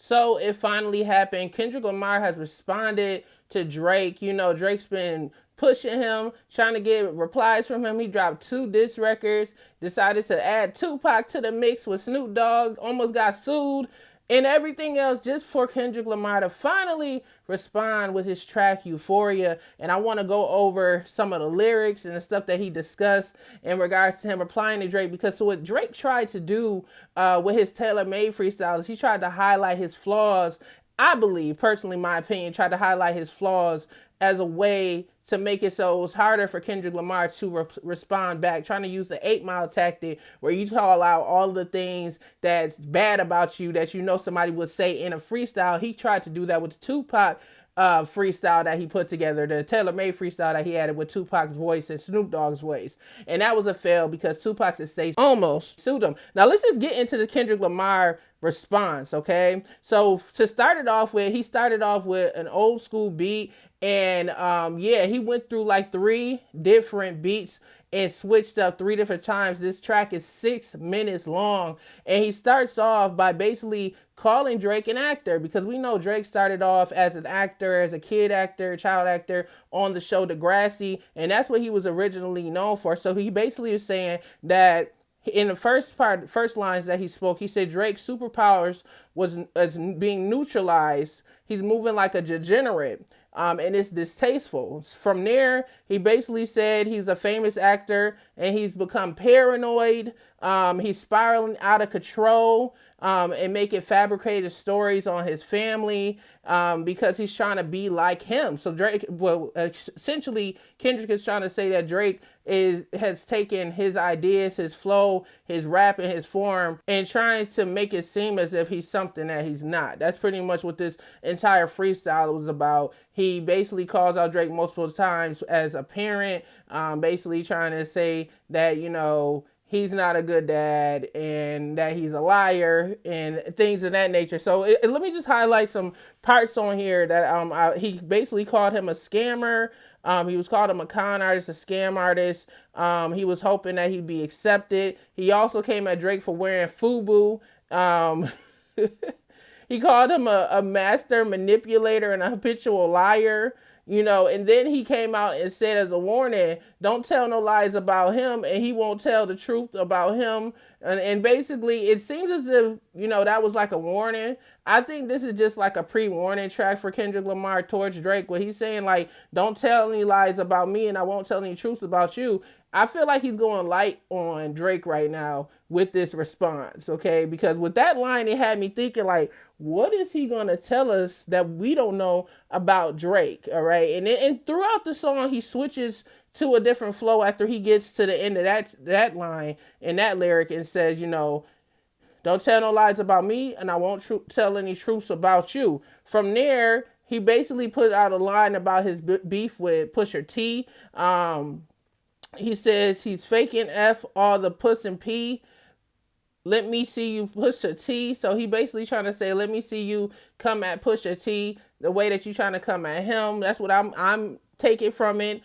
So it finally happened. Kendrick Lamar has responded to Drake. You know, Drake's been pushing him, trying to get replies from him. He dropped 2 diss records, decided to add Tupac to the mix with Snoop Dogg, almost got sued, and everything else just for Kendrick Lamar to finally respond with his track Euphoria. And I want to go over some of the lyrics and the stuff that he discussed in regards to him replying to Drake, because so what Drake tried to do with his tailor-made freestyles, he tried to highlight his flaws. I believe, personally, my opinion, tried to highlight his flaws as a way to make it so it was harder for Kendrick Lamar to respond back, trying to use the 8 Mile tactic where you call out all the things that's bad about you that you know somebody would say in a freestyle. He tried to do that with the Tupac freestyle that he put together, the tailor-made freestyle that he added with Tupac's voice and Snoop Dogg's voice. And that was a fail because Tupac's estate almost sued him. Now let's just get into the Kendrick Lamar response, okay? So to start it off with, he started off with an old school beat, and yeah, he went through like 3 different beats and switched up 3 different times. This track is 6 minutes long, and he starts off by basically calling Drake an actor, because we know Drake started off as an actor, as a kid actor, child actor on the show Degrassi, and that's what he was originally known for. So he basically is saying that in the first lines that he spoke, he said Drake's superpowers was being neutralized. He's moving like a degenerate. And it's distasteful. From there, he basically said he's a famous actor and he's become paranoid. He's spiraling out of control and making fabricated stories on his family because he's trying to be like him. So Drake, well, essentially, Kendrick is trying to say that Drake has taken his ideas, his flow, his rap, and his form, and trying to make it seem as if he's something that he's not. That's pretty much what this entire freestyle was about. He basically calls out Drake multiple times as a parent, basically trying to say that, you know, he's not a good dad and that he's a liar and things of that nature. So let me just highlight some parts on here that he basically called him a scammer. He was called him a con artist, a scam artist. He was hoping that he'd be accepted. He also came at Drake for wearing FUBU. He called him a master manipulator and a habitual liar. You know, and then he came out and said as a warning, don't tell no lies about him and he won't tell the truth about him. And basically, it seems as if, you know, that was like a warning. I think this is just like a pre-warning track for Kendrick Lamar towards Drake, where he's saying, like, don't tell any lies about me and I won't tell any truth about you. I feel like he's going light on Drake right now with this response, okay? Because with that line, it had me thinking, like, what is he going to tell us that we don't know about Drake, all right? And throughout the song, he switches to a different flow after he gets to the end of that line and that lyric and says, you know, don't tell no lies about me and I won't tell any truths about you. From there, he basically put out a line about his beef with Pusha T. He says he's faking F all the puss and P. Let me see you Pusha T. So he basically trying to say, let me see you come at Pusha T the way that you trying to come at him. That's what I'm taking from it.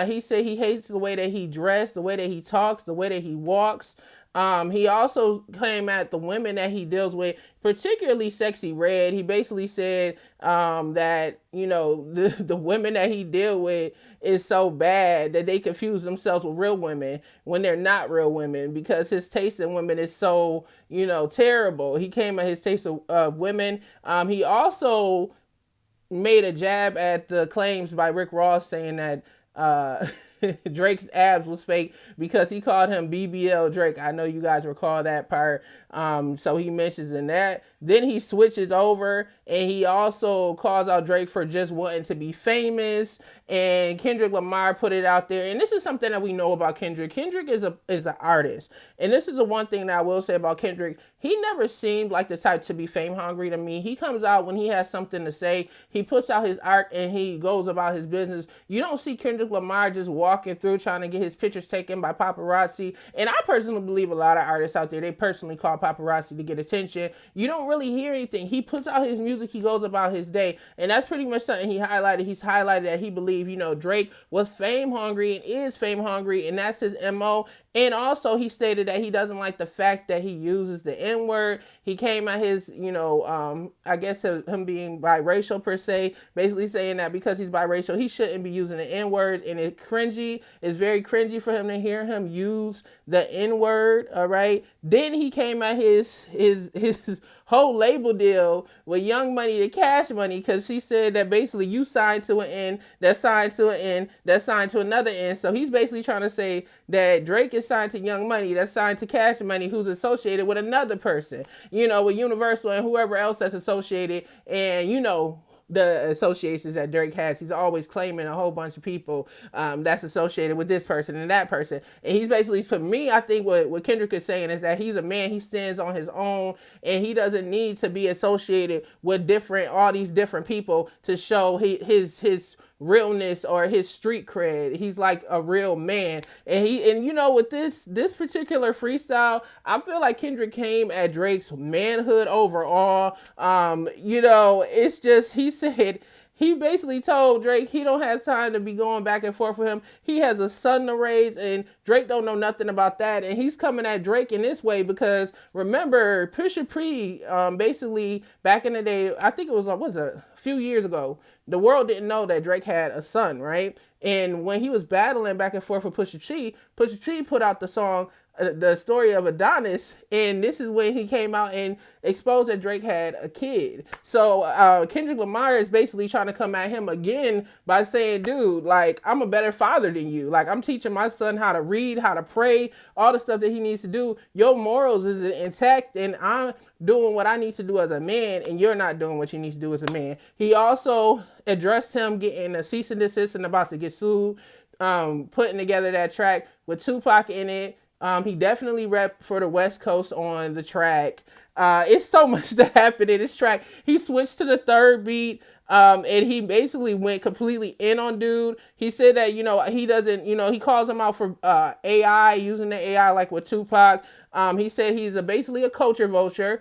He said he hates the way that he dressed, the way that he talks, the way that he walks. He also came at the women that he deals with, particularly Sexy Red. He basically said that, you know, the women that he deal with is so bad that they confuse themselves with real women when they're not real women, because his taste in women is so, you know, terrible. He came at his taste of women. He also made a jab at the claims by Rick Ross saying that Drake's abs was fake because he called him BBL Drake. I know you guys recall that part. So he mentions in that. Then he switches over and he also calls out Drake for just wanting to be famous. And Kendrick Lamar put it out there. And this is something that we know about Kendrick. Kendrick is an artist. And this is the one thing that I will say about Kendrick. He never seemed like the type to be fame hungry to me. He comes out when he has something to say. He puts out his art and he goes about his business. You don't see Kendrick Lamar just walking through trying to get his pictures taken by paparazzi. And I personally believe a lot of artists out there, they personally call paparazzi to get attention. You don't really hear anything. He puts out his music. He goes about his day. And that's pretty much something he highlighted. He's highlighted that he believes, you know, Drake was fame hungry and is fame hungry. And that's his MO. And also, he stated that he doesn't like the fact that he uses the N word. He came at his, I guess him being biracial per se, basically saying that because he's biracial, he shouldn't be using the N word. And it's very cringy for him to hear him use the N word. All right. Then he came at his whole label deal with Young Money to Cash Money, because he said that basically you signed to an N, that signed to an N, that signed to another N. So he's basically trying to say that Drake is signed to Young Money, that's signed to Cash Money, who's associated with another person, with Universal and whoever else that's associated. And the associations that Drake has. He's always claiming a whole bunch of people that's associated with this person and that person. And he's basically, for me, I think what Kendrick is saying is that he's a man, he stands on his own, and he doesn't need to be associated with all these different people to show his realness or his street cred. He's like a real man. And with this particular freestyle, I feel like Kendrick came at Drake's manhood overall. It's just, he basically told Drake he don't have time to be going back and forth with him. He has a son to raise, and Drake don't know nothing about that. And he's coming at Drake in this way because, remember, Pusha P, basically back in the day, I think it was a few years ago, the world didn't know that Drake had a son, right? And when he was battling back and forth with Pusha T put out the song, The Story of Adonis, and this is when he came out and exposed that Drake had a kid. So Kendrick Lamar is basically trying to come at him again by saying, dude, like, I'm a better father than you. Like, I'm teaching my son how to read, how to pray, all the stuff that he needs to do. Your morals is intact, and I'm doing what I need to do as a man, and you're not doing what you need to do as a man. He also addressed him getting a cease and desist and about to get sued, putting together that track with Tupac in it. He definitely repped for the West Coast on the track. It's so much that happened in this track. He switched to the third beat, and he basically went completely in on dude. He said that, he doesn't, he calls him out for AI, using the AI like with Tupac. He said he's basically a culture vulture.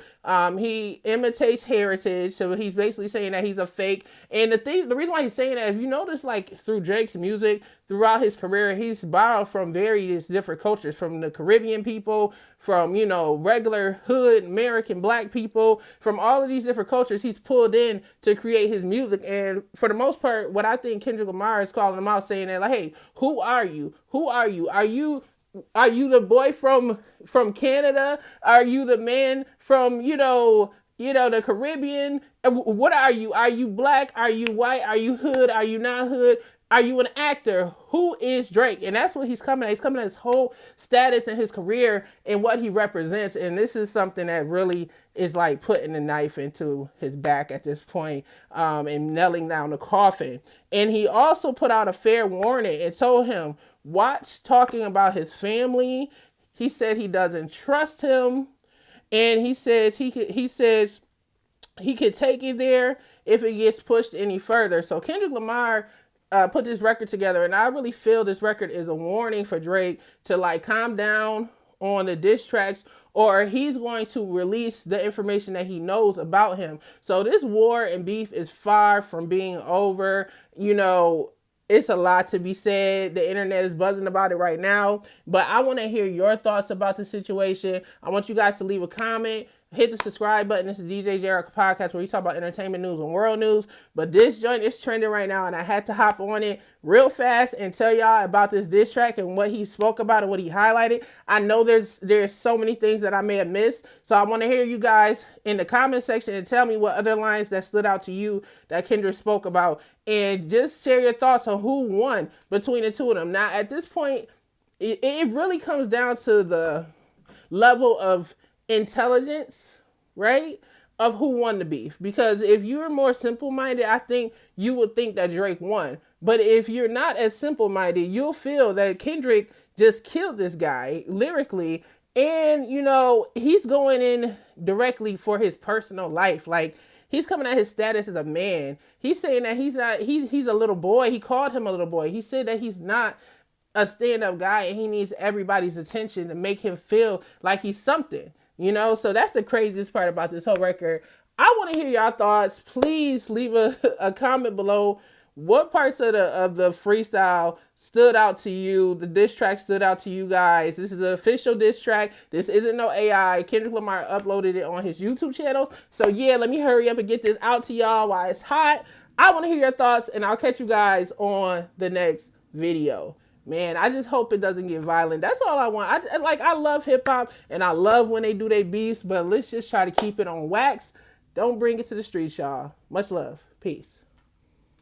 He imitates heritage, so he's basically saying that he's a fake. And the reason why he's saying that, if you notice, like through Drake's music, throughout his career, he's borrowed from various different cultures, from the Caribbean people, from, regular hood American black people, from all of these different cultures he's pulled in to create his music. And for the most part, what I think Kendrick Lamar is calling him out, saying that, like, hey, who are you? Who are you? Are you the boy from Canada? Are you the man from, the Caribbean? What are you? Are you black? Are you white? Are you hood? Are you not hood? Are you an actor? Who is Drake? And that's what he's coming at. He's coming at his whole status and his career and what he represents. And this is something that really is like putting a knife into his back at this point, and nailing down the coffin. And he also put out a fair warning and told him, watch talking about his family. He said he doesn't trust him. And he says he could take it there if it gets pushed any further. So Kendrick Lamar put this record together, and I really feel this record is a warning for Drake to like calm down on the diss tracks, or he's going to release the information that he knows about him. So this war and beef is far from being over. It's a lot to be said. The internet is buzzing about it right now, but I want to hear your thoughts about the situation. I want you guys to leave a comment. Hit the subscribe button. This is DJ Jericho Podcast, where we talk about entertainment news and world news. But this joint is trending right now, and I had to hop on it real fast and tell y'all about this diss track and what he spoke about and what he highlighted. I know there's so many things that I may have missed, so I want to hear you guys in the comment section and tell me what other lines that stood out to you that Kendrick spoke about, and just share your thoughts on who won between the two of them. Now, at this point, it really comes down to the level of intelligence, right, of who won the beef. Because if you're more simple-minded, I think you would think that Drake won. But if you're not as simple-minded, you'll feel that Kendrick just killed this guy lyrically. And, he's going in directly for his personal life. Like, he's coming at his status as a man. He's saying that he's a little boy. He called him a little boy. He said that he's not a stand-up guy, and he needs everybody's attention to make him feel like he's something. So that's the craziest part about this whole record. I want to hear y'all thoughts. Please leave a comment below what parts of the freestyle stood out to you? The diss track stood out to you guys. This is the official diss track. This isn't no AI. Kendrick Lamar uploaded it on his YouTube channel. So yeah, let me hurry up and get this out to y'all while it's hot. I want to hear your thoughts, and I'll catch you guys on the next video. Man, I just hope it doesn't get violent. That's all I want. I love hip hop, and I love when they do their beefs, but let's just try to keep it on wax. Don't bring it to the streets, y'all. Much love. Peace.